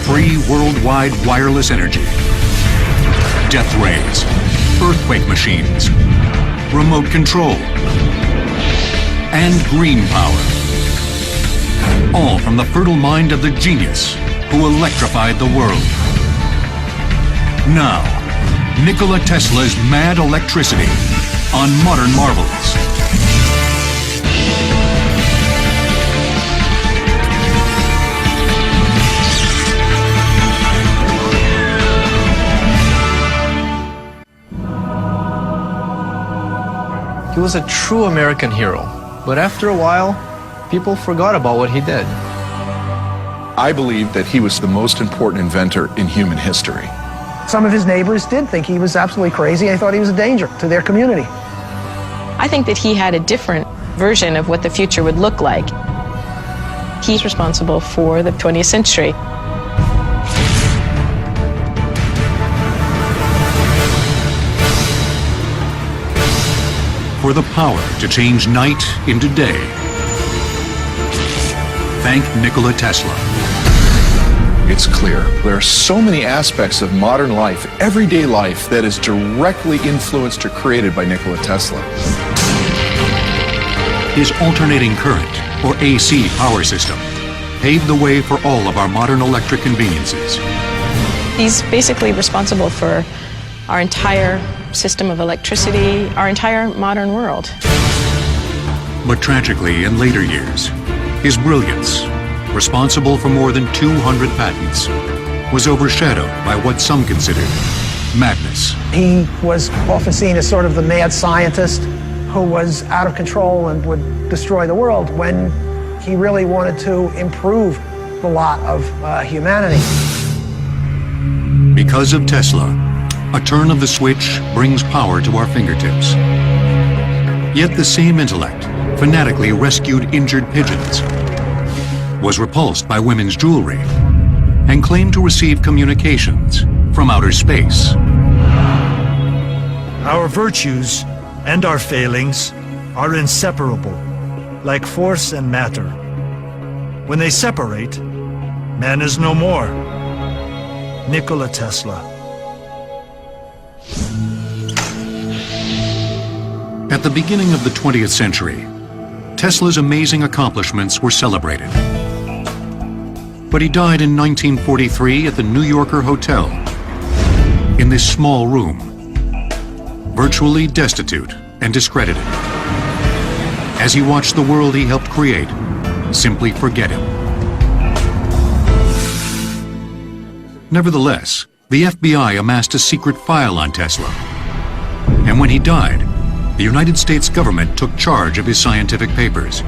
free worldwide wireless energy, death rays, earthquake machines, remote control, and green power. All from the fertile mind of the genius who electrified the world. Now, Nikola Tesla's mad electricity on Modern Marvels. He was a true American hero, but after a while, people forgot about what he did. I believe that he was the most important inventor in human history. Some of his neighbors did think he was absolutely crazy and they thought he was a danger to their community. I think that he had a different version of what the future would look like. He's responsible for the 20th century. For the power to change night into day. Thank Nikola Tesla. It's clear there are so many aspects of modern life, everyday life, that is directly influenced or created by Nikola Tesla. His alternating current, or AC power system, paved the way for all of our modern electric conveniences. He's basically responsible for our entire system of electricity, our entire modern world. But tragically, in later years, his brilliance, responsible for more than 200 patents, was overshadowed by what some considered madness. He was often seen as sort of the mad scientist who was out of control and would destroy the world, when he really wanted to improve the lot of humanity. Because of Tesla, a turn of the switch brings power to our fingertips. Yet the same intellect fanatically rescued injured pigeons, was repulsed by women's jewelry, and claimed to receive communications from outer space. Our virtues and our failings are inseparable, like force and matter. When they separate, man is no more. Nikola Tesla. At the beginning of the 20th century, Tesla's amazing accomplishments were celebrated. But he died in 1943 at the New Yorker Hotel, in this small room, virtually destitute and discredited. As he watched the world he helped create simply forget him. Nevertheless, the FBI amassed a secret file on Tesla, and when he died, the United States government took charge of his scientific papers.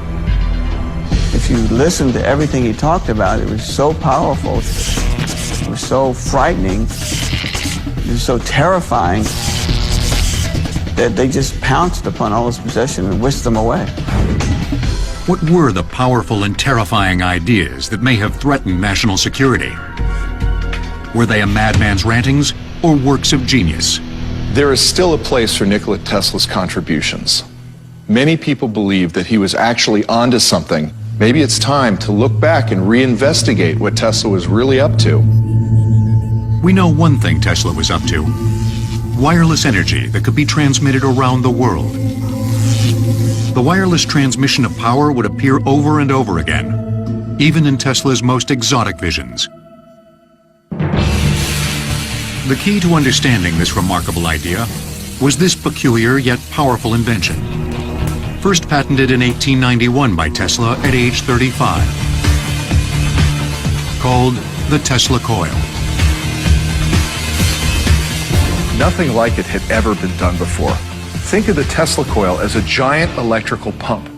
If you listen to everything he talked about, it was so powerful, it was so frightening, it was so terrifying that they just pounced upon all his possessions and whisked them away. What were the powerful and terrifying ideas that may have threatened national security? Were they a madman's rantings or works of genius? There is still a place for Nikola Tesla's contributions. Many people believe that he was actually onto something. Maybe it's time to look back and reinvestigate what Tesla was really up to. We know one thing Tesla was up to: wireless energy that could be transmitted around the world. The wireless transmission of power would appear over and over again, even in Tesla's most exotic visions. The key to understanding this remarkable idea was this peculiar yet powerful invention, first patented in 1891 by Tesla at age 35, called the Tesla coil. Nothing like it had ever been done before. Think of the Tesla coil as a giant electrical pump.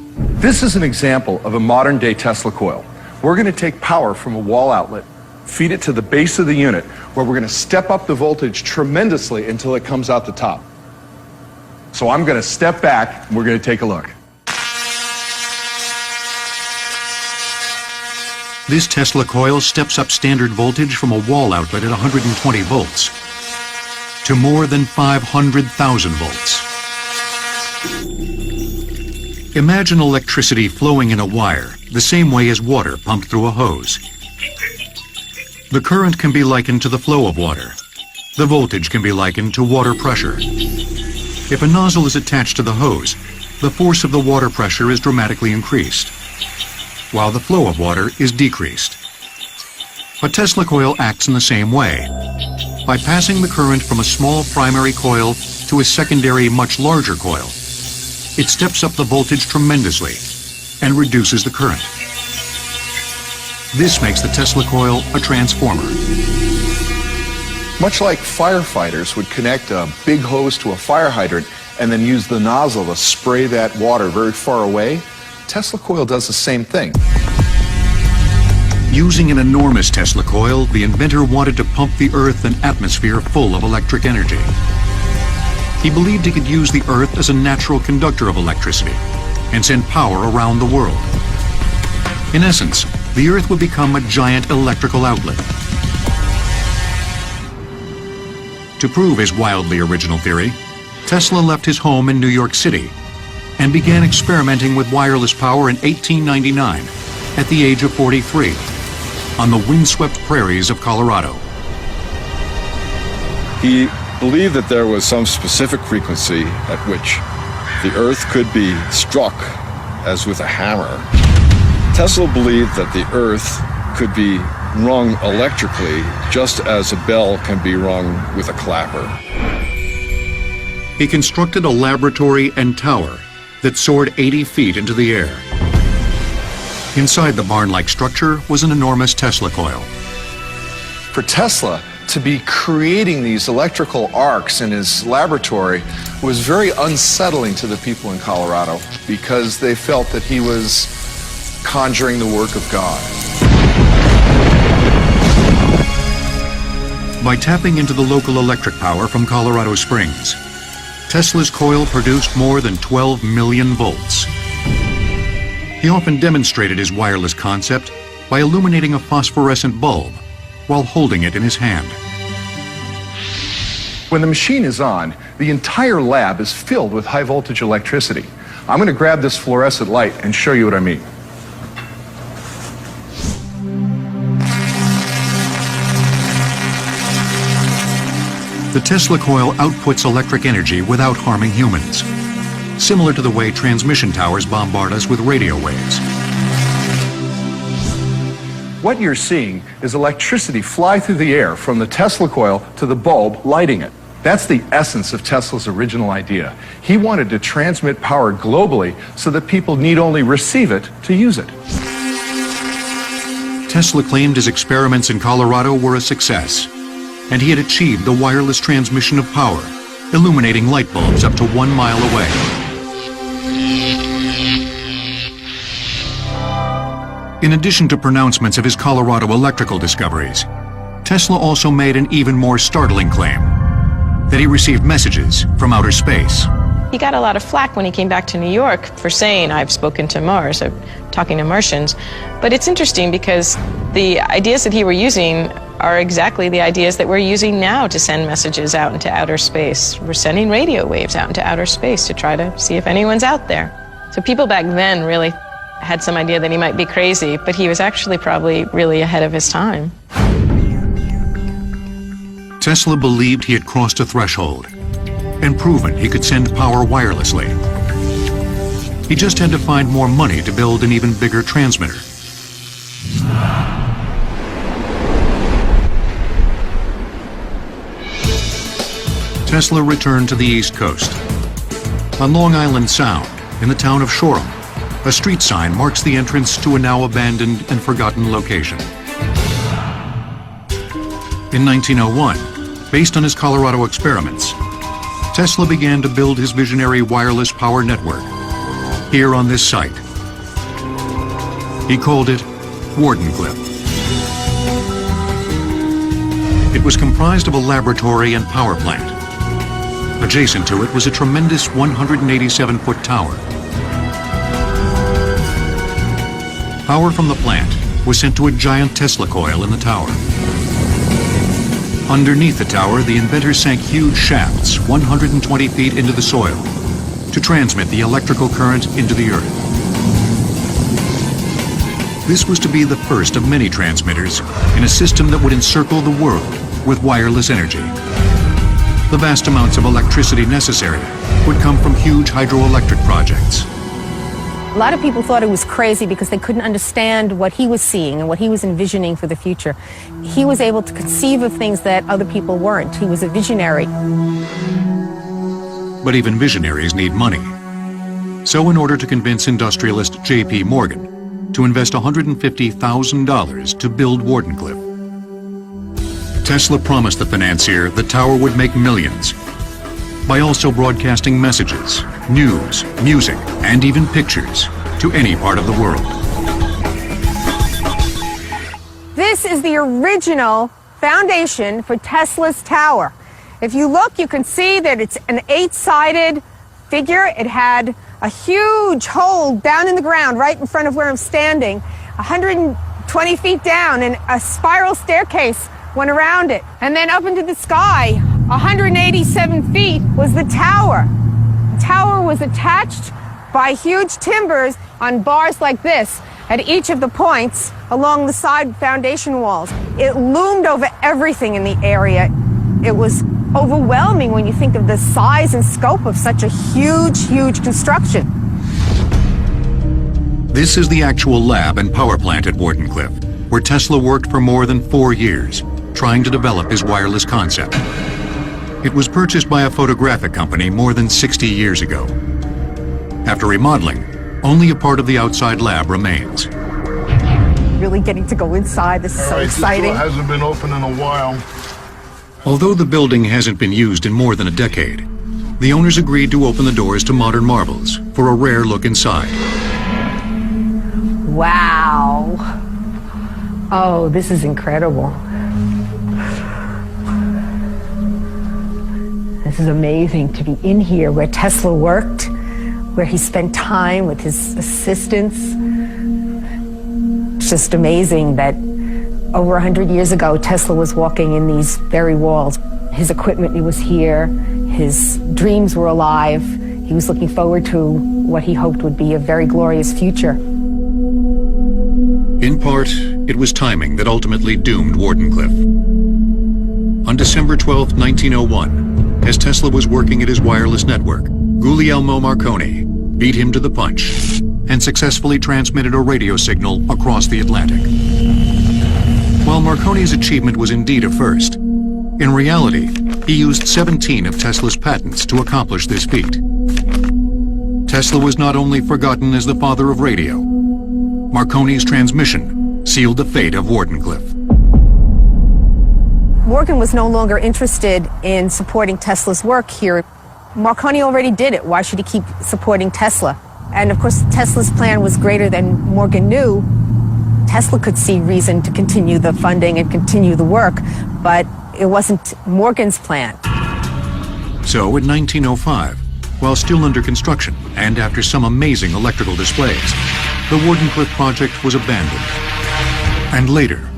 This is an example of a modern-day Tesla coil. We're going to take power from a wall outlet, feed it to the base of the unit, where we're going to step up the voltage tremendously until it comes out the top. So I'm going to step back and we're going to take a look. This Tesla coil steps up standard voltage from a wall outlet at 120 volts to more than 500,000 volts. Imagine electricity flowing in a wire the same way as water pumped through a hose. The current can be likened to the flow of water. The voltage can be likened to water pressure. If a nozzle is attached to the hose, the force of the water pressure is dramatically increased, while the flow of water is decreased. A Tesla coil acts in the same way. By passing the current from a small primary coil to a secondary, much larger coil, it steps up the voltage tremendously and reduces the current. This makes the Tesla coil a transformer. Much like firefighters would connect a big hose to a fire hydrant and then use the nozzle to spray that water very far away, Tesla coil does the same thing. Using an enormous Tesla coil, the inventor wanted to pump the Earth and atmosphere full of electric energy. He believed he could use the Earth as a natural conductor of electricity and send power around the world. In essence, the Earth would become a giant electrical outlet. To prove his wildly original theory, Tesla left his home in New York City and began experimenting with wireless power in 1899 at the age of 43 on the windswept prairies of Colorado. He believed that there was some specific frequency at which the Earth could be struck as with a hammer. Tesla believed that the Earth could be rung electrically just as a bell can be rung with a clapper. He constructed a laboratory and tower that soared 80 feet into the air. Inside the barn-like structure was an enormous Tesla coil. For Tesla to be creating these electrical arcs in his laboratory was very unsettling to the people in Colorado because they felt that he was conjuring the work of God. By tapping into the local electric power from Colorado Springs, Tesla's coil produced more than 12 million volts. He often demonstrated his wireless concept by illuminating a phosphorescent bulb while holding it in his hand. When the machine is on, the entire lab is filled with high voltage electricity. I'm going to grab this fluorescent light and show you what I mean. The Tesla coil outputs electric energy without harming humans, similar to the way transmission towers bombard us with radio waves. What you're seeing is electricity fly through the air from the Tesla coil to the bulb lighting it. That's the essence of Tesla's original idea. He wanted to transmit power globally so that people need only receive it to use it. Tesla claimed his experiments in Colorado were a success, and he had achieved the wireless transmission of power, illuminating light bulbs up to 1 mile away. In addition to pronouncements of his Colorado electrical discoveries, Tesla also made an even more startling claim, that he received messages from outer space. He got a lot of flack when he came back to New York for saying, I've spoken to Mars, I'm talking to Martians. But it's interesting because the ideas that he were using are exactly the ideas that we're using now to send messages out into outer space. We're sending radio waves out into outer space to try to see if anyone's out there. So people back then really had some idea that he might be crazy, but he was actually probably really ahead of his time. Tesla believed he had crossed a threshold and proven he could send power wirelessly. He just had to find more money to build an even bigger transmitter. Tesla returned to the East Coast. On Long Island Sound, in the town of Shoreham, a street sign marks the entrance to a now abandoned and forgotten location. In 1901, based on his Colorado experiments, Tesla began to build his visionary wireless power network here on this site. He called it Wardenclyffe. It was comprised of a laboratory and power plant. Adjacent to it was a tremendous 187-foot tower. Power from the plant was sent to a giant Tesla coil in the tower. Underneath the tower, the inventor sank huge shafts 120 feet into the soil to transmit the electrical current into the earth. This was to be the first of many transmitters in a system that would encircle the world with wireless energy. The vast amounts of electricity necessary would come from huge hydroelectric projects. A lot of people thought it was crazy because they couldn't understand what he was seeing and what he was envisioning for the future. He was able to conceive of things that other people weren't. He was a visionary. But even visionaries need money. So in order to convince industrialist J.P. Morgan to invest $150,000 to build Wardenclyffe, Tesla promised the financier the tower would make millions by also broadcasting messages, news, music, and even pictures to any part of the world. This is the original foundation for Tesla's tower. If you look, you can see that it's an 8-sided figure. It had a huge hole down in the ground right in front of where I'm standing, 120 feet down, and a spiral staircase went around it. And then up into the sky, 187 feet, was the tower. The tower was attached by huge timbers on bars like this at each of the points along the side foundation walls. It loomed over everything in the area. It was overwhelming when you think of the size and scope of such a huge, huge construction. This is the actual lab and power plant at Wardenclyffe, where Tesla worked for more than 4 years, trying to develop his wireless concept. It was purchased by a photographic company more than 60 years ago. After remodeling, only a part of the outside lab remains. Really getting to go inside, this is so exciting. This door hasn't been open in a while. Although the building hasn't been used in more than a decade, the owners agreed to open the doors to modern marvels for a rare look inside. Wow. Oh, this is incredible. This is amazing to be in here where Tesla worked, where he spent time with his assistants. It's just amazing that over 100 years ago, Tesla was walking in these very walls. His equipment was here, his dreams were alive. He was looking forward to what he hoped would be a very glorious future. In part, it was timing that ultimately doomed Wardenclyffe. On December 12, 1901, as Tesla was working at his wireless network, Guglielmo Marconi beat him to the punch and successfully transmitted a radio signal across the Atlantic. While Marconi's achievement was indeed a first, in reality, he used 17 of Tesla's patents to accomplish this feat. Tesla was not only forgotten as the father of radio, Marconi's transmission sealed the fate of Wardenclyffe. Morgan was no longer interested in supporting Tesla's work here. Marconi already did it. Why should he keep supporting Tesla? And of course, Tesla's plan was greater than Morgan knew. Tesla could see reason to continue the funding and continue the work, but it wasn't Morgan's plan. So in 1905, while still under construction and after some amazing electrical displays, the Wardenclyffe project was abandoned and later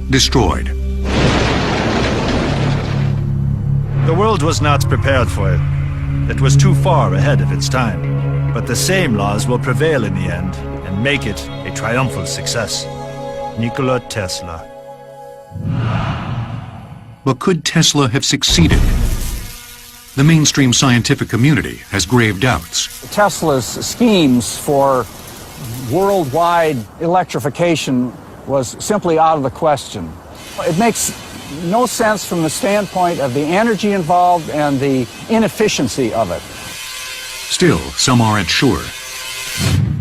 destroyed. The world was not prepared for it. It was too far ahead of its time. But the same laws will prevail in the end and make it a triumphal success. Nikola Tesla. But could Tesla have succeeded? The mainstream scientific community has grave doubts. Tesla's schemes for worldwide electrification was simply out of the question. It makes no sense from the standpoint of the energy involved and the inefficiency of it. Still, some aren't sure.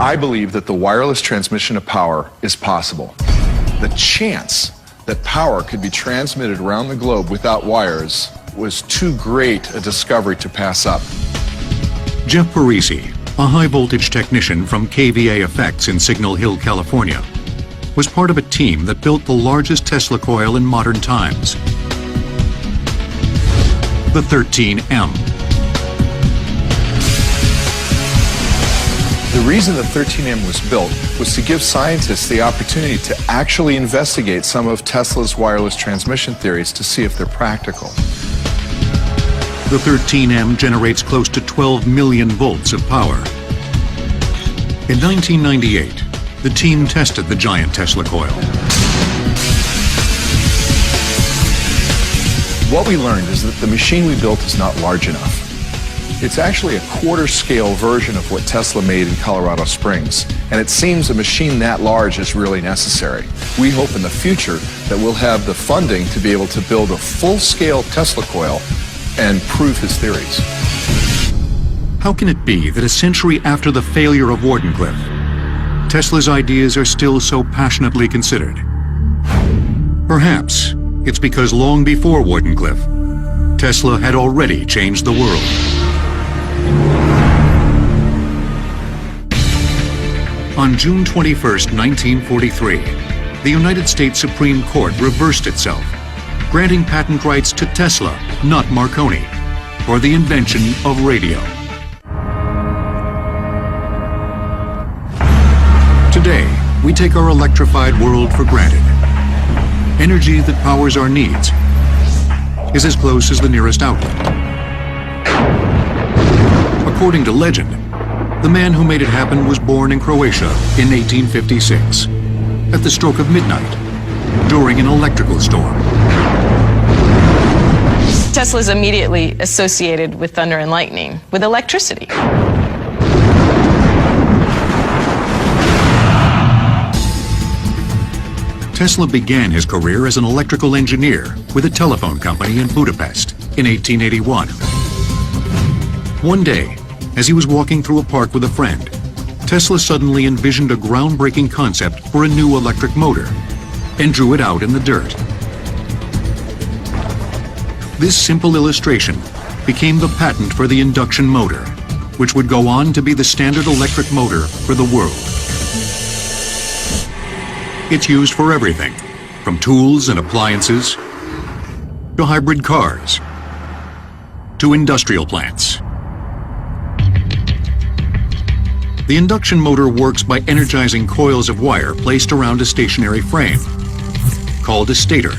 I believe that the wireless transmission of power is possible. The chance that power could be transmitted around the globe without wires was too great a discovery to pass up. Jeff Parisi, a high-voltage technician from KVA Effects in Signal Hill, California, was part of a team that built the largest Tesla coil in modern times, the 13M. The reason the 13M was built was to give scientists the opportunity to actually investigate some of Tesla's wireless transmission theories to see if they're practical. The 13M generates close to 12 million volts of power. In 1998, the team tested the giant Tesla coil. What we learned is that the machine we built is not large enough. It's actually a quarter-scale version of what Tesla made in Colorado Springs, and it seems a machine that large is really necessary. We hope in the future that we'll have the funding to be able to build a full-scale Tesla coil and prove his theories. How can it be that a century after the failure of Wardenclyffe, Tesla's ideas are still so passionately considered? Perhaps it's because long before Wardenclyffe, Tesla had already changed the world. On June 21, 1943, the United States Supreme Court reversed itself, granting patent rights to Tesla, not Marconi, for the invention of radio. Today, we take our electrified world for granted. Energy that powers our needs is as close as the nearest outlet. According to legend, the man who made it happen was born in Croatia in 1856, at the stroke of midnight, during an electrical storm. Tesla is immediately associated with thunder and lightning, with electricity. Tesla began his career as an electrical engineer with a telephone company in Budapest in 1881. One day, as he was walking through a park with a friend, Tesla suddenly envisioned a groundbreaking concept for a new electric motor and drew it out in the dirt. This simple illustration became the patent for the induction motor, which would go on to be the standard electric motor for the world. It's used for everything, from tools and appliances, to hybrid cars, to industrial plants. The induction motor works by energizing coils of wire placed around a stationary frame, called a stator.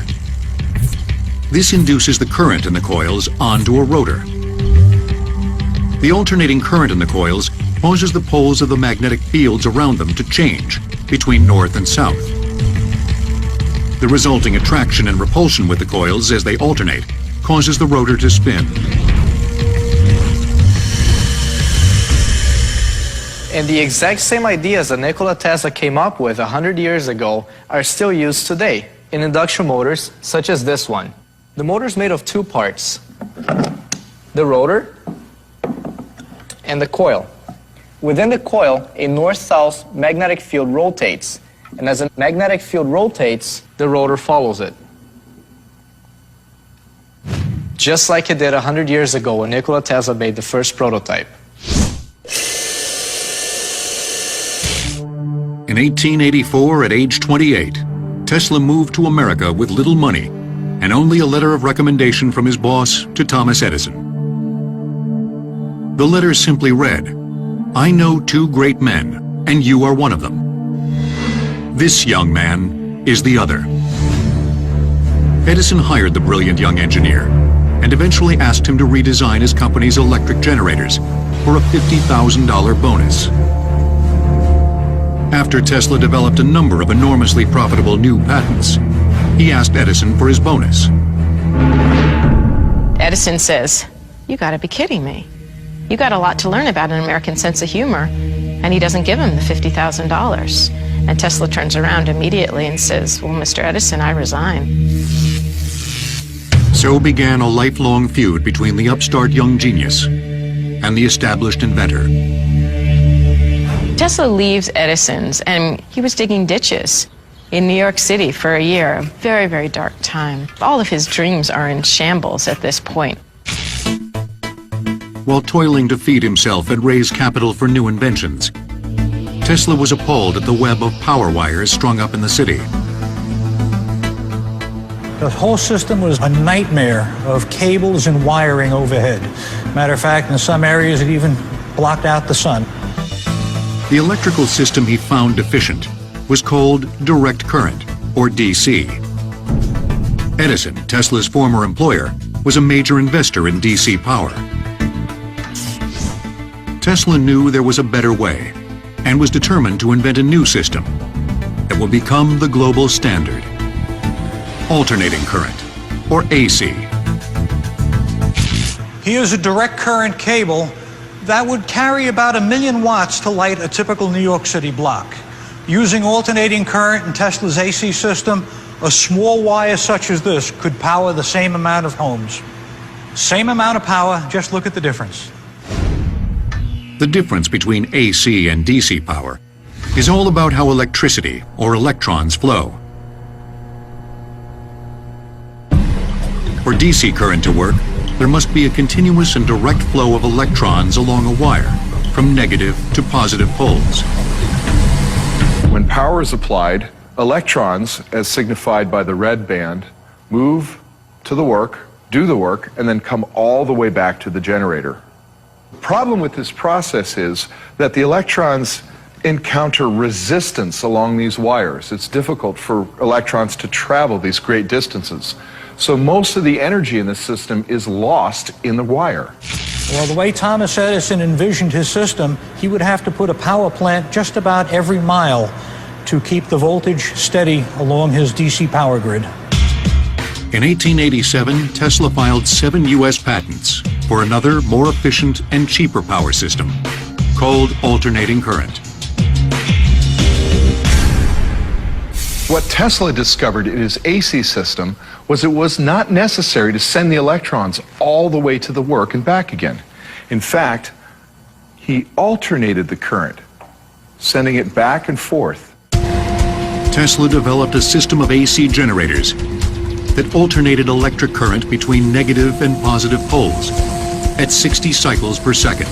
This induces the current in the coils onto a rotor. The alternating current in the coils causes the poles of the magnetic fields around them to change between north and south. The resulting attraction and repulsion with the coils as they alternate causes the rotor to spin. And the exact same ideas that Nikola Tesla came up with 100 years ago are still used today in induction motors such as this one. The motor is made of two parts, the rotor and the coil. Within the coil, a north-south magnetic field rotates, and as the magnetic field rotates, the rotor follows it. Just like it did 100 years ago when Nikola Tesla made the first prototype. In 1884, at age 28, Tesla moved to America with little money and only a letter of recommendation from his boss to Thomas Edison. The letter simply read, "I know two great men, and you are one of them. This young man is the other." Edison hired the brilliant young engineer and eventually asked him to redesign his company's electric generators for a $50,000 bonus. After Tesla developed a number of enormously profitable new patents, he asked Edison for his bonus. Edison says, "You gotta be kidding me. You got a lot to learn about an American sense of humor," and he doesn't give him the $50,000. And Tesla turns around immediately and says, "Well, Mr. Edison, I resign." So began a lifelong feud between the upstart young genius and the established inventor. Tesla leaves Edison's, and he was digging ditches in New York City for a year, a very, very dark time. All of his dreams are in shambles at this point. While toiling to feed himself and raise capital for new inventions, Tesla was appalled at the web of power wires strung up in the city. The whole system was a nightmare of cables and wiring overhead. Matter of fact, in some areas it even blocked out the sun. The electrical system he found deficient was called direct current, or DC. Edison, Tesla's former employer, was a major investor in DC power. Tesla knew there was a better way, and was determined to invent a new system that will become the global standard: alternating current, or AC. Here's a direct current cable that would carry about 1 million watts to light a typical New York City block. Using alternating current in Tesla's AC system, a small wire such as this could power the same amount of homes. Same amount of power, just look at the difference. The difference between AC and DC power is all about how electricity, or electrons, flow. For DC current to work, there must be a continuous and direct flow of electrons along a wire, from negative to positive poles. When power is applied, electrons, as signified by the red band, move to the work, do the work, and then come all the way back to the generator. The problem with this process is that the electrons encounter resistance along these wires. It's difficult for electrons to travel these great distances. So most of the energy in the system is lost in the wire. Well, the way Thomas Edison envisioned his system, he would have to put a power plant just about every mile to keep the voltage steady along his DC power grid. In 1887, Tesla filed 7 U.S. patents for another, more efficient and cheaper power system called alternating current. What Tesla discovered in his AC system was it was not necessary to send the electrons all the way to the work and back again. In fact, he alternated the current, sending it back and forth. Tesla developed a system of AC generators that alternated electric current between negative and positive poles at 60 cycles per second.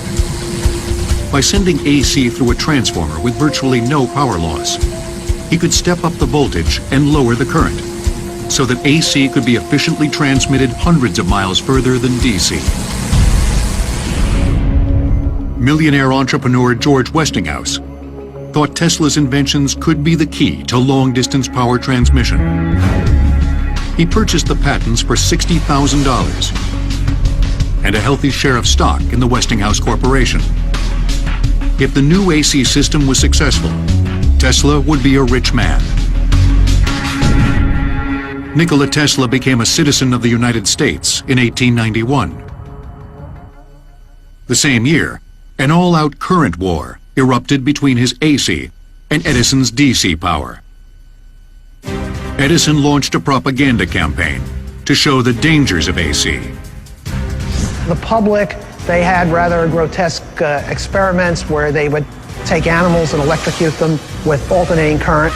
By sending AC through a transformer with virtually no power loss, he could step up the voltage and lower the current so that AC could be efficiently transmitted hundreds of miles further than DC. Millionaire entrepreneur George Westinghouse thought Tesla's inventions could be the key to long-distance power transmission. He purchased the patents for $60,000 and a healthy share of stock in the Westinghouse Corporation. If the new AC system was successful, Tesla would be a rich man. Nikola Tesla became a citizen of the United States in 1891. The same year, an all-out current war erupted between his AC and Edison's DC power. Edison launched a propaganda campaign to show the dangers of AC. The public, they had rather grotesque experiments where they would take animals and electrocute them with alternating current.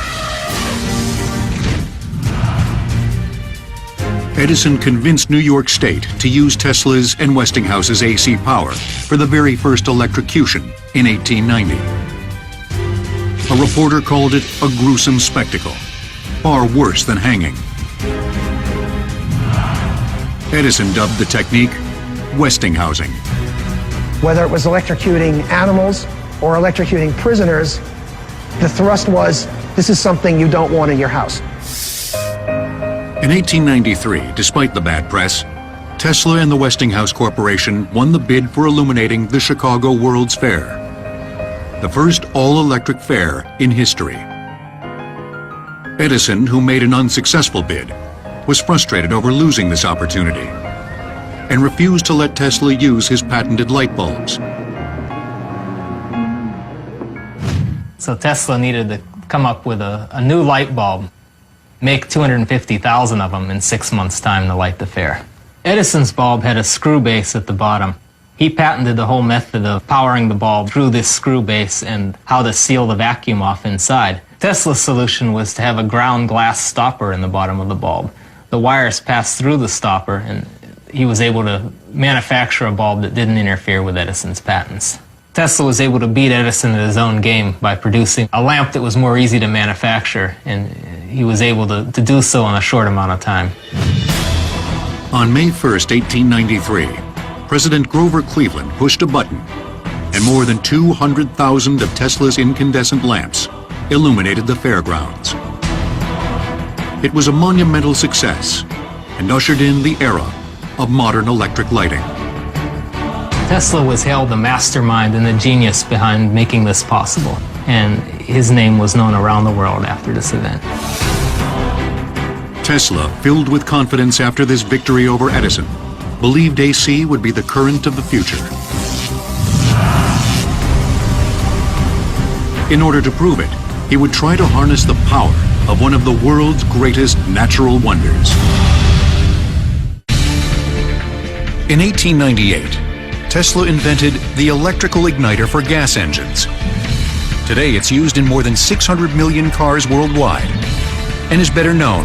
Edison convinced New York State to use Tesla's and Westinghouse's AC power for the very first electrocution in 1890. A reporter called it a gruesome spectacle, far worse than hanging. Edison dubbed the technique Westinghousing. Whether it was electrocuting animals or electrocuting prisoners, the thrust was, this is something you don't want in your house. In 1893, despite the bad press, Tesla and the Westinghouse Corporation won the bid for illuminating the Chicago World's Fair, the first all-electric fair in history. Edison, who made an unsuccessful bid, was frustrated over losing this opportunity and refused to let Tesla use his patented light bulbs. So Tesla needed to come up with a new light bulb, make 250,000 of them in 6 months' time to light the fair. Edison's bulb had a screw base at the bottom. He patented the whole method of powering the bulb through this screw base and how to seal the vacuum off inside. Tesla's solution was to have a ground glass stopper in the bottom of the bulb. The wires passed through the stopper, and he was able to manufacture a bulb that didn't interfere with Edison's patents. Tesla was able to beat Edison at his own game by producing a lamp that was more easy to manufacture, and he was able to do so in a short amount of time. On May 1st, 1893, President Grover Cleveland pushed a button, and more than 200,000 of Tesla's incandescent lamps illuminated the fairgrounds. It was a monumental success and ushered in the era of modern electric lighting. Tesla was hailed the mastermind and the genius behind making this possible. and his name was known around the world after this event. Tesla, filled with confidence after this victory over Edison, believed AC would be the current of the future. In order to prove it, he would try to harness the power of one of the world's greatest natural wonders. In 1898, Tesla invented the electrical igniter for gas engines. Today it's used in more than 600 million cars worldwide and is better known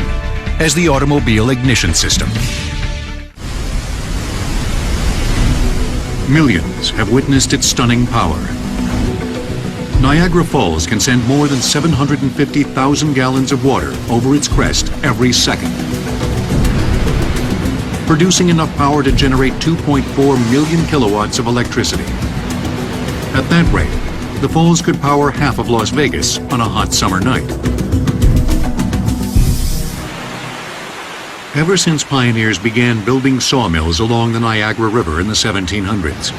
as the automobile ignition system. Millions have witnessed its stunning power. Niagara Falls can send more than 750,000 gallons of water over its crest every second, producing enough power to generate 2.4 million kilowatts of electricity. At that rate, the falls could power half of Las Vegas on a hot summer night. Ever since pioneers began building sawmills along the Niagara River in the 1700s,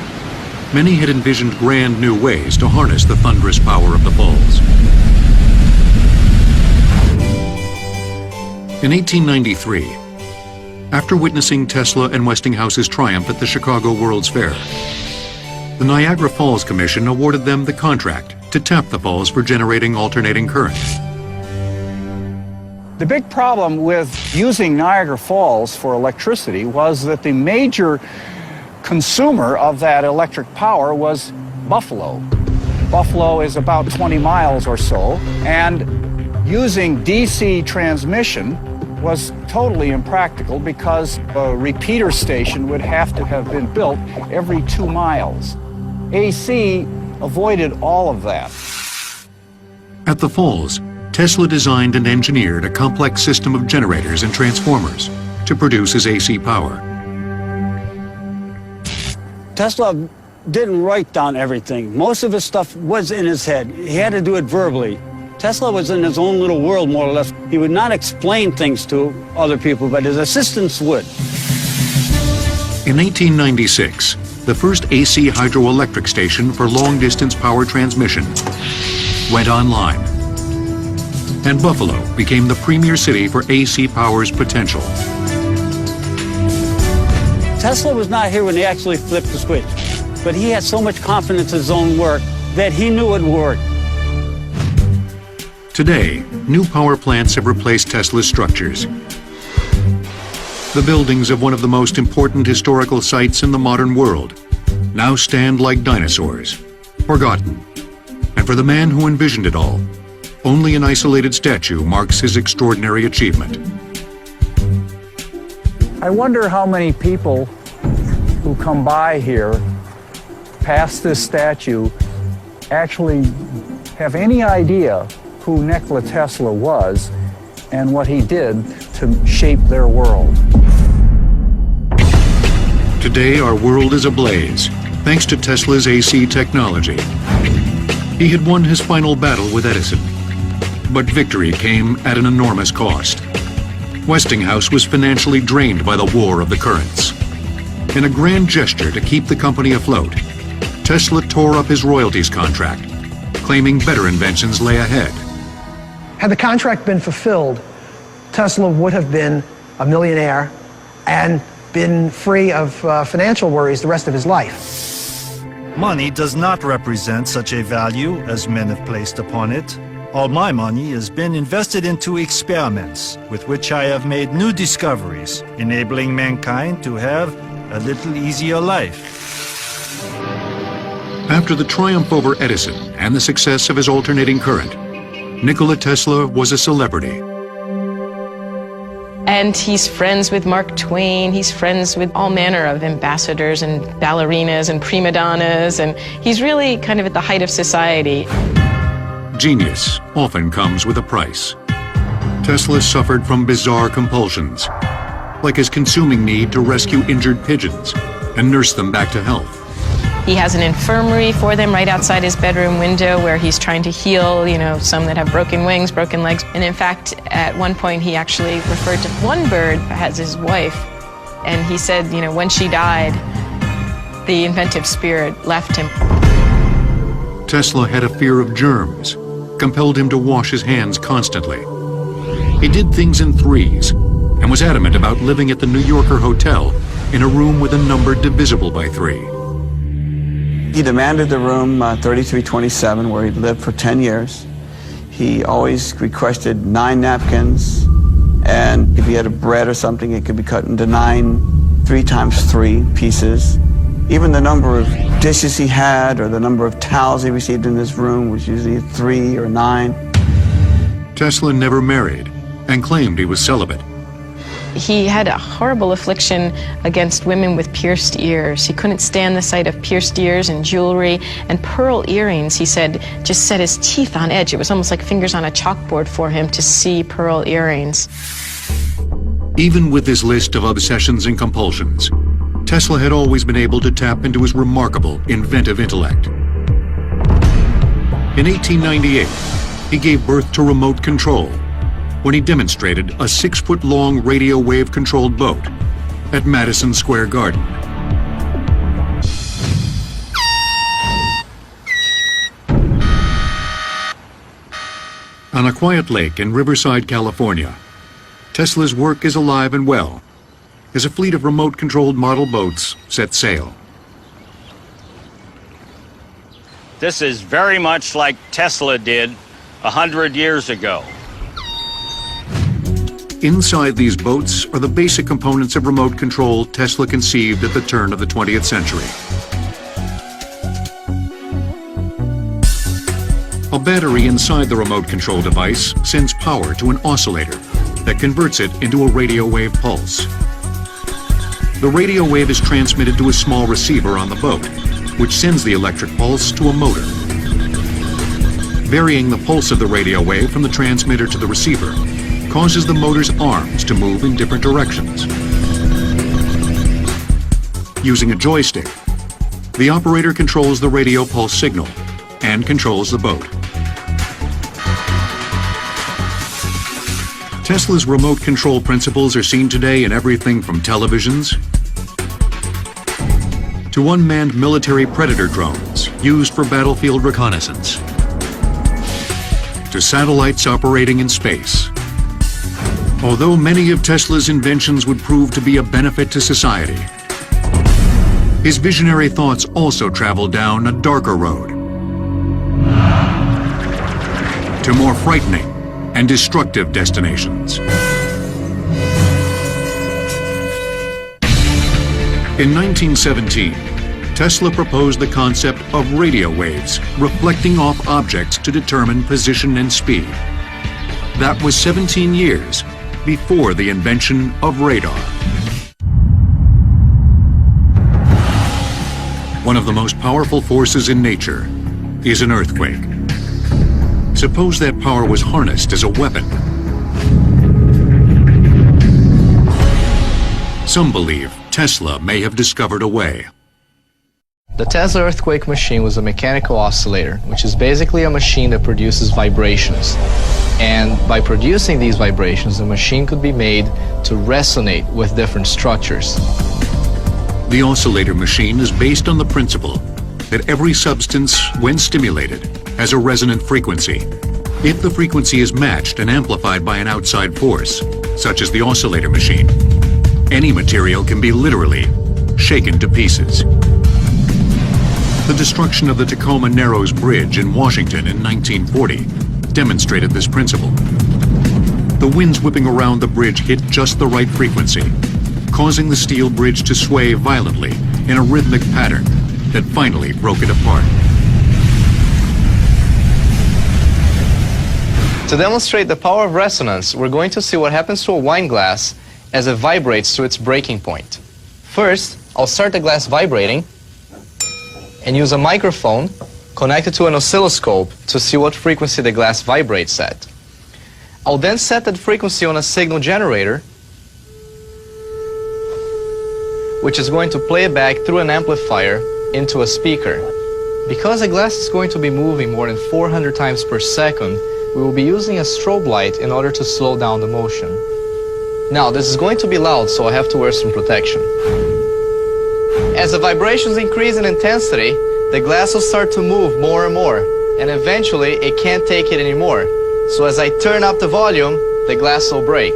many had envisioned grand new ways to harness the thunderous power of the falls. In 1893, after witnessing Tesla and Westinghouse's triumph at the Chicago World's Fair, the Niagara Falls Commission awarded them the contract to tap the falls for generating alternating current. The big problem with using Niagara Falls for electricity was that the major consumer of that electric power was Buffalo. Buffalo is about 20 miles or so, and using DC transmission was totally impractical because a repeater station would have to have been built every 2 miles. AC avoided all of that. At the falls, Tesla designed and engineered a complex system of generators and transformers to produce his AC power. Tesla didn't write down everything. Most of his stuff was in his head. He had to do it verbally. Tesla was in his own little world, more or less. He would not explain things to other people, but his assistants would. In 1896, the first AC hydroelectric station for long-distance power transmission went online, and Buffalo became the premier city for AC power's potential. Tesla was not here when he actually flipped the switch, but he had so much confidence in his own work that he knew it worked. Today, new power plants have replaced Tesla's structures. The buildings of one of the most important historical sites in the modern world now stand like dinosaurs, forgotten. And for the man who envisioned it all, only an isolated statue marks his extraordinary achievement. I wonder how many people who come by here, past this statue, actually have any idea who Nikola Tesla was and what he did to shape their world. Today, our world is ablaze, thanks to Tesla's AC technology. He had won his final battle with Edison, but victory came at an enormous cost. Westinghouse was financially drained by the war of the currents. In a grand gesture to keep the company afloat, Tesla tore up his royalties contract, claiming better inventions lay ahead. Had the contract been fulfilled, Tesla would have been a millionaire and been free of financial worries the rest of his life. Money does not represent such a value as men have placed upon it. All my money has been invested into experiments with which I have made new discoveries, enabling mankind to have a little easier life. After the triumph over Edison and the success of his alternating current, Nikola Tesla was a celebrity. And he's friends with Mark Twain, he's friends with all manner of ambassadors and ballerinas and prima donnas, and he's really kind of at the height of society. Genius often comes with a price. Tesla suffered from bizarre compulsions, like his consuming need to rescue injured pigeons and nurse them back to health. He has an infirmary for them right outside his bedroom window where he's trying to heal, some that have broken wings, broken legs. And in fact, at one point, he actually referred to one bird as his wife. And he said, when she died, the inventive spirit left him. Tesla had a fear of germs, compelled him to wash his hands constantly. He did things in threes and was adamant about living at the New Yorker Hotel in a room with a number divisible by 3. He demanded the room 3327, where he'd lived for 10 years. He always requested 9 napkins, and if he had a bread or something, it could be cut into 9 3 times 3 pieces. Even the number of dishes he had, or the number of towels he received in his room, was usually 3 or 9. Tesla never married and claimed he was celibate. He had a horrible affliction against women with pierced ears. He couldn't stand the sight of pierced ears and jewelry, and pearl earrings, he said, just set his teeth on edge. It was almost like fingers on a chalkboard for him to see pearl earrings. Even with this list of obsessions and compulsions, Tesla had always been able to tap into his remarkable inventive intellect. In 1898, he gave birth to remote control when he demonstrated a 6-foot-long radio wave-controlled boat at Madison Square Garden. On a quiet lake in Riverside, California, Tesla's work is alive and well as a fleet of remote-controlled model boats set sail. This is very much like Tesla did 100 years ago. Inside these boats are the basic components of remote control Tesla conceived at the turn of the 20th century. A battery inside the remote control device sends power to an oscillator that converts it into a radio wave pulse. The radio wave is transmitted to a small receiver on the boat, which sends the electric pulse to a motor. Varying the pulse of the radio wave from the transmitter to the receiver causes the motor's arms to move in different directions. Using a joystick, the operator controls the radio pulse signal and controls the boat. Tesla's remote control principles are seen today in everything from televisions to unmanned military Predator drones used for battlefield reconnaissance, to satellites operating in space. Although many of Tesla's inventions would prove to be a benefit to society, his visionary thoughts also traveled down a darker road to more frightening and destructive destinations. In 1917, Tesla proposed the concept of radio waves reflecting off objects to determine position and speed. That was 17 years before the invention of radar. One of the most powerful forces in nature is an earthquake. Suppose that power was harnessed as a weapon. Some believe Tesla may have discovered a way. The Tesla earthquake machine was a mechanical oscillator, which is basically a machine that produces vibrations. And by producing these vibrations, the machine could be made to resonate with different structures. The oscillator machine is based on the principle that every substance, when stimulated, has a resonant frequency. If the frequency is matched and amplified by an outside force, such as the oscillator machine, any material can be literally shaken to pieces. The destruction of the Tacoma Narrows Bridge in Washington in 1940 demonstrated this principle. The winds whipping around the bridge hit just the right frequency, causing the steel bridge to sway violently in a rhythmic pattern that finally broke it apart. To demonstrate the power of resonance, we're going to see what happens to a wine glass as it vibrates to its breaking point. First, I'll start the glass vibrating and use a microphone connected to an oscilloscope to see what frequency the glass vibrates at. I'll then set that frequency on a signal generator, which is going to play it back through an amplifier into a speaker. Because the glass is going to be moving more than 400 times per second, we will be using a strobe light in order to slow down the motion. Now, this is going to be loud, so I have to wear some protection. As the vibrations increase in intensity, the glass will start to move more and more, and eventually it can't take it anymore. So as I turn up the volume, the glass will break.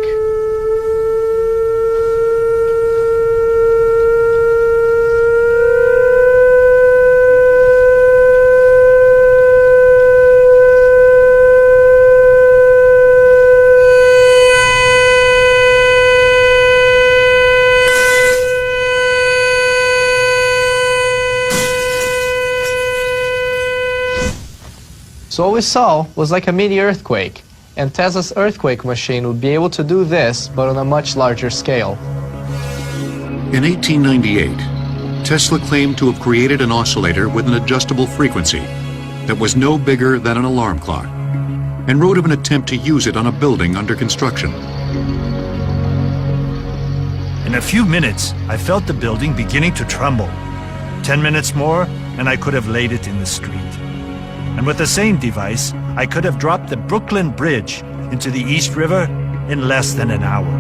So what we saw was like a mini earthquake, and Tesla's earthquake machine would be able to do this, but on a much larger scale. In 1898, Tesla claimed to have created an oscillator with an adjustable frequency that was no bigger than an alarm clock, and wrote of an attempt to use it on a building under construction. In a few minutes, I felt the building beginning to tremble. 10 minutes more, and I could have laid it in the street. And with the same device, I could have dropped the Brooklyn Bridge into the East River in less than an hour.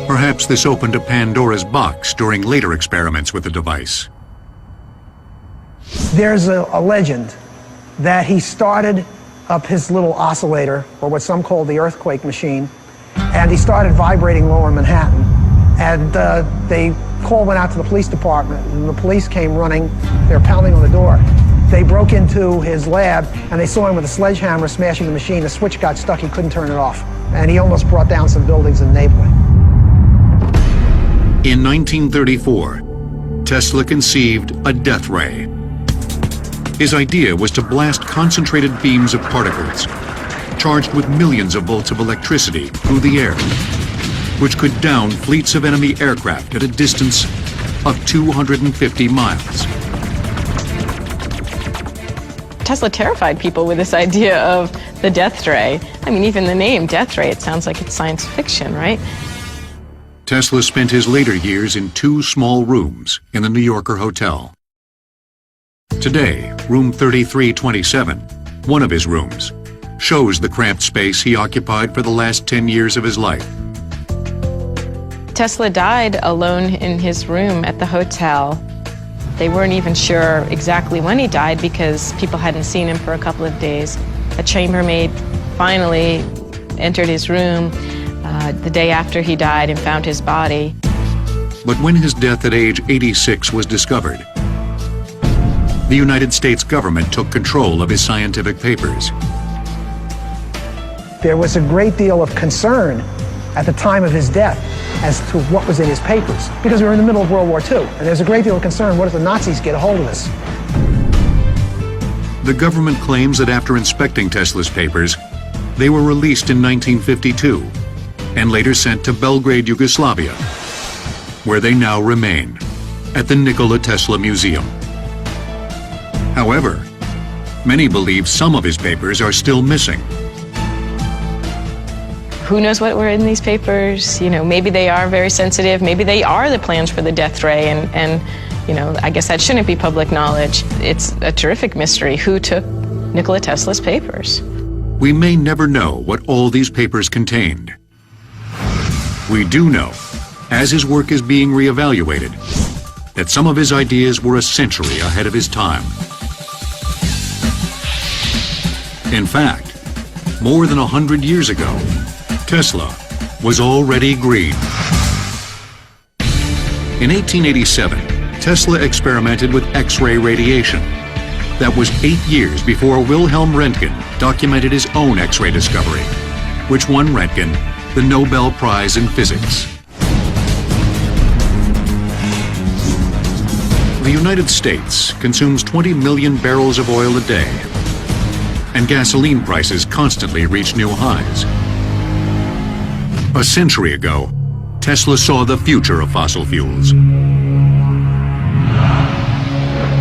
Perhaps this opened a Pandora's box during later experiments with the device. There's a legend that he started up his little oscillator, or what some call the earthquake machine, and he started vibrating lower Manhattan. And the call went out to the police department, and the police came running. They were pounding on the door. They broke into his lab, and they saw him with a sledgehammer smashing the machine. The switch got stuck. He couldn't turn it off. And he almost brought down some buildings in Naples. In 1934, Tesla conceived a death ray. His idea was to blast concentrated beams of particles, charged with millions of volts of electricity, through the air, which could down fleets of enemy aircraft at a distance of 250 miles. Tesla terrified people with this idea of the death ray. I mean, even the name death ray, it sounds like it's science fiction, right? Tesla spent his later years in 2 small rooms in the New Yorker hotel. Today, room 3327, one of his rooms, shows the cramped space he occupied for the last 10 years of his life. Tesla died alone in his room at the hotel. They weren't even sure exactly when he died because people hadn't seen him for a couple of days. A chambermaid finally entered his room the day after he died and found his body. But when his death at age 86 was discovered, the United States government took control of his scientific papers. There was a great deal of concern at the time of his death as to what was in his papers, because we were in the middle of World War II, and there's a great deal of concern, what if the Nazis get a hold of this? The government claims that after inspecting Tesla's papers, they were released in 1952 and later sent to Belgrade, Yugoslavia, where they now remain, at the Nikola Tesla Museum. However, many believe some of his papers are still missing. Who knows what were in these papers? You know, maybe they are very sensitive. Maybe they are the plans for the death ray, and you know, I guess that shouldn't be public knowledge. It's a terrific mystery. Who took Nikola Tesla's papers? We may never know what all these papers contained. We do know, as his work is being reevaluated, that some of his ideas were a century ahead of his time. In fact, more than 100 years ago, Tesla was already green. In 1887, Tesla experimented with X-ray radiation. That was 8 years before Wilhelm Röntgen documented his own X-ray discovery, which won Röntgen the Nobel Prize in Physics. The United States consumes 20 million barrels of oil a day, and gasoline prices constantly reach new highs. A century ago, Tesla saw the future of fossil fuels.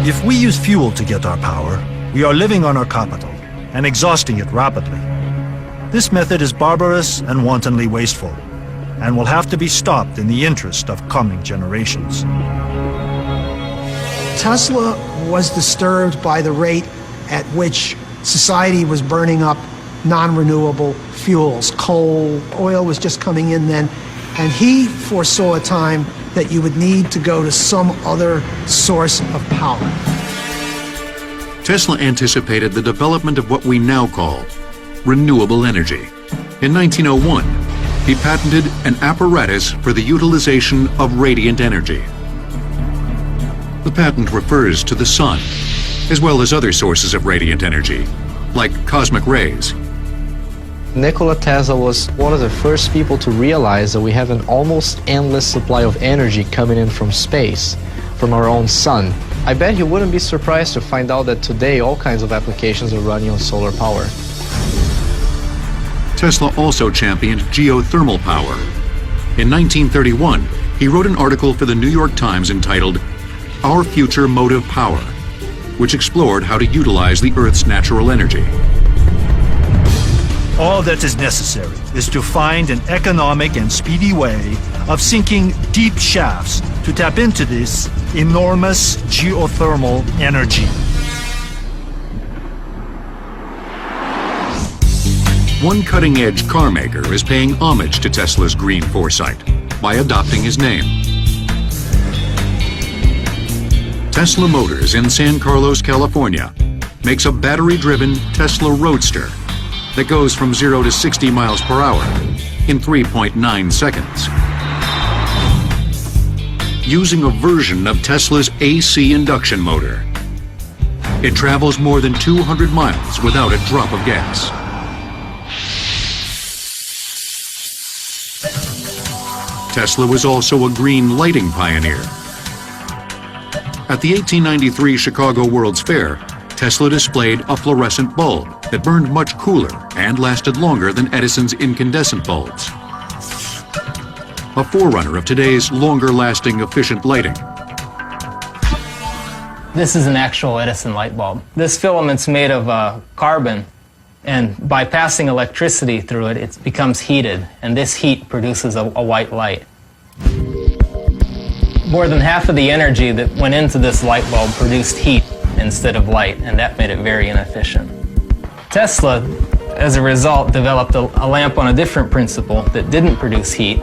If we use fuel to get our power, we are living on our capital and exhausting it rapidly. This method is barbarous and wantonly wasteful, and will have to be stopped in the interest of coming generations. Tesla was disturbed by the rate at which society was burning up non-renewable fuels. Coal, oil was just coming in then, and he foresaw a time that you would need to go to some other source of power. Tesla anticipated the development of what we now call renewable energy. In 1901, he patented an apparatus for the utilization of radiant energy. The patent refers to the sun, as well as other sources of radiant energy, like cosmic rays. Nikola Tesla was one of the first people to realize that we have an almost endless supply of energy coming in from space, from our own sun. I bet you wouldn't be surprised to find out that today all kinds of applications are running on solar power. Tesla also championed geothermal power. In 1931, he wrote an article for the New York Times entitled "Our Future Motive Power," which explored how to utilize the Earth's natural energy. All that is necessary is to find an economic and speedy way of sinking deep shafts to tap into this enormous geothermal energy. One cutting-edge car maker is paying homage to Tesla's green foresight by adopting his name. Tesla Motors in San Carlos, California, makes a battery-driven Tesla Roadster that goes from 0 to 60 miles per hour in 3.9 seconds. Using a version of Tesla's AC induction motor, it travels more than 200 miles without a drop of gas. Tesla was also a green lighting pioneer. At the 1893 Chicago World's Fair, Tesla displayed a fluorescent bulb that burned much cooler and lasted longer than Edison's incandescent bulbs. A forerunner of today's longer-lasting, efficient lighting. This is an actual Edison light bulb. This filament's made of carbon, and by passing electricity through it, it becomes heated, and this heat produces a white light. More than half of the energy that went into this light bulb produced heat instead of light, and that made it very inefficient. Tesla, as a result, developed a lamp on a different principle that didn't produce heat.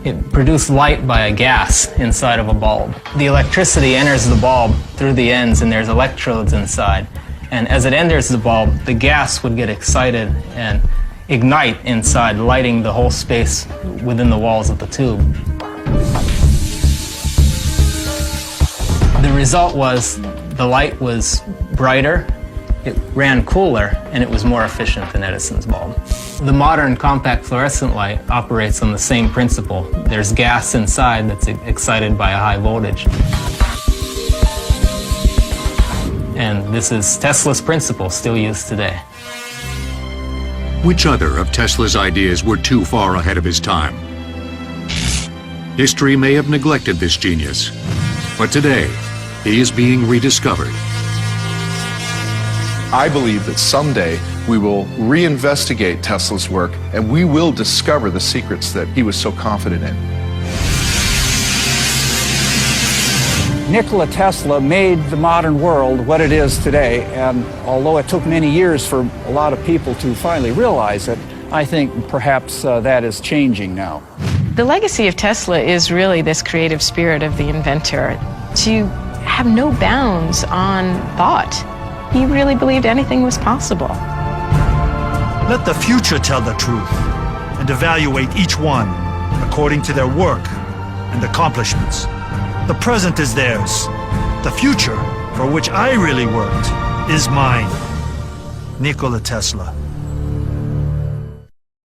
It produced light by a gas inside of a bulb. The electricity enters the bulb through the ends, and there's electrodes inside. And as it enters the bulb, the gas would get excited and ignite inside, lighting the whole space within the walls of the tube. The result was the light was brighter, it ran cooler, and it was more efficient than Edison's bulb. The modern compact fluorescent light operates on the same principle. There's gas inside that's excited by a high voltage. And this is Tesla's principle, still used today. Which other of Tesla's ideas were too far ahead of his time? History may have neglected this genius, but today he is being rediscovered. I believe that someday we will reinvestigate Tesla's work and we will discover the secrets that he was so confident in. Nikola Tesla made the modern world what it is today, and although it took many years for a lot of people to finally realize it, I think perhaps that is changing now. The legacy of Tesla is really this creative spirit of the inventor, to have no bounds on thought. He really believed anything was possible. Let the future tell the truth and evaluate each one according to their work and accomplishments. The present is theirs. The future, for which I really worked, is mine. Nikola Tesla.